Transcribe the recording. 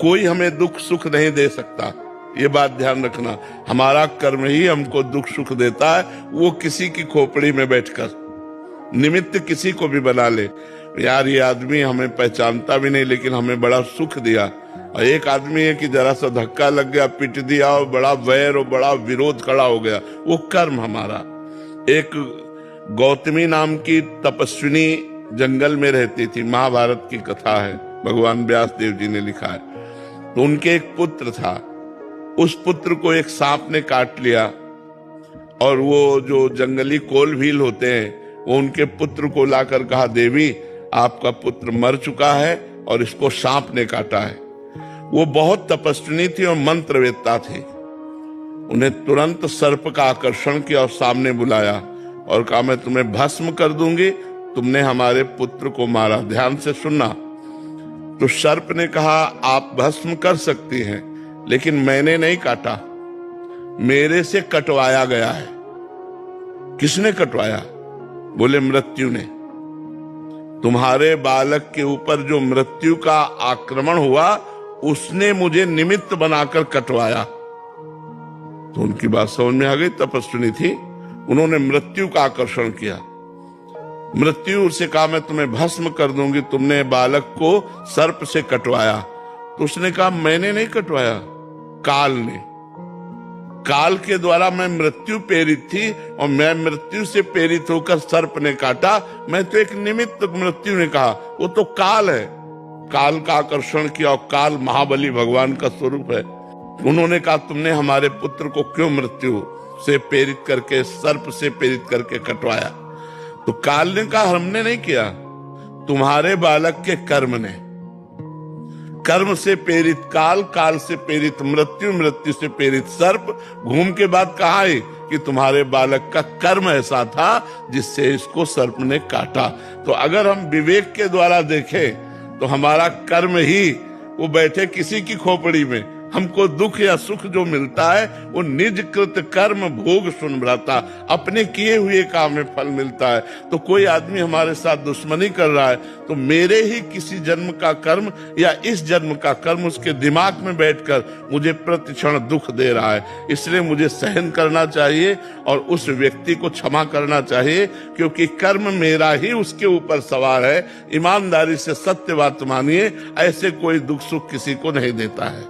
कोई हमें दुख सुख नहीं दे सकता, ये बात ध्यान रखना। हमारा कर्म ही हमको दुख सुख देता है, वो किसी की खोपड़ी में बैठकर, निमित्त किसी को भी बना ले। यार ये आदमी हमें पहचानता भी नहीं लेकिन हमें बड़ा सुख दिया, और एक आदमी है कि जरा सा धक्का लग गया, पिट दिया और बड़ा वैर और बड़ा विरोध खड़ा हो गया, वो कर्म हमारा। एक गौतमी नाम की तपस्विनी जंगल में रहती थी, महाभारत की कथा है, भगवान व्यास देव जी ने लिखा है। तो उनके एक पुत्र था, उस पुत्र को एक सांप ने काट लिया, और वो जो जंगली कोल भील होते हैं वो उनके पुत्र को लाकर कहा, देवी आपका पुत्र मर चुका है और इसको सांप ने काटा है। वो बहुत तपस्विनी थी और मंत्रवेत्ता थी। उन्हें तुरंत सर्प का आकर्षण किया और सामने बुलाया और कहा, मैं तुम्हें भस्म कर दूंगी, तुमने हमारे पुत्र को मारा, ध्यान से सुनना। तो सर्प ने कहा, आप भस्म कर सकती हैं लेकिन मैंने नहीं काटा, मेरे से कटवाया गया है। किसने कटवाया? बोले मृत्यु ने। तुम्हारे बालक के ऊपर जो मृत्यु का आक्रमण हुआ उसने मुझे निमित्त बनाकर कटवाया। तो उनकी बात समझ में आ गई, तपस्विनी थी, उन्होंने मृत्यु का आकर्षण किया। मृत्यु से कहा, मैं तुम्हें भस्म कर दूंगी, तुमने बालक को सर्प से कटवाया। तो उसने कहा, मैंने नहीं कटवाया, काल ने। काल के द्वारा मैं मृत्यु प्रेरित थी और मैं मृत्यु से प्रेरित होकर सर्प ने काटा, मैं तो एक निमित्त। मृत्यु ने कहा, वो तो काल है, काल का आकर्षण किया, और काल महाबली भगवान का स्वरूप है। उन्होंने कहा, तुमने हमारे पुत्र को क्यों मृत्यु से प्रेरित करके, सर्प से प्रेरित करके कटवाया? तो काल ने कहा, हमने नहीं किया, तुम्हारे बालक के कर्म ने। कर्म से प्रेरित काल, काल से प्रेरित मृत्यु, मृत्यु से प्रेरित सर्प। घूम के बाद कहा है कि तुम्हारे बालक का कर्म ऐसा था जिससे इसको सर्प ने काटा। तो अगर हम विवेक के द्वारा देखें तो हमारा कर्म ही, वो बैठे किसी की खोपड़ी में, हमको दुख या सुख जो मिलता है वो निज कृत कर्म भोग सुन भ्राता, अपने किए हुए काम में फल मिलता है। तो कोई आदमी हमारे साथ दुश्मनी कर रहा है तो मेरे ही किसी जन्म का कर्म या इस जन्म का कर्म उसके दिमाग में बैठकर मुझे प्रतिक्षण दुख दे रहा है, इसलिए मुझे सहन करना चाहिए और उस व्यक्ति को क्षमा करना चाहिए, क्योंकि कर्म मेरा ही उसके ऊपर सवार है। ईमानदारी से सत्य बात मानिए, ऐसे कोई दुख सुख किसी को नहीं देता है।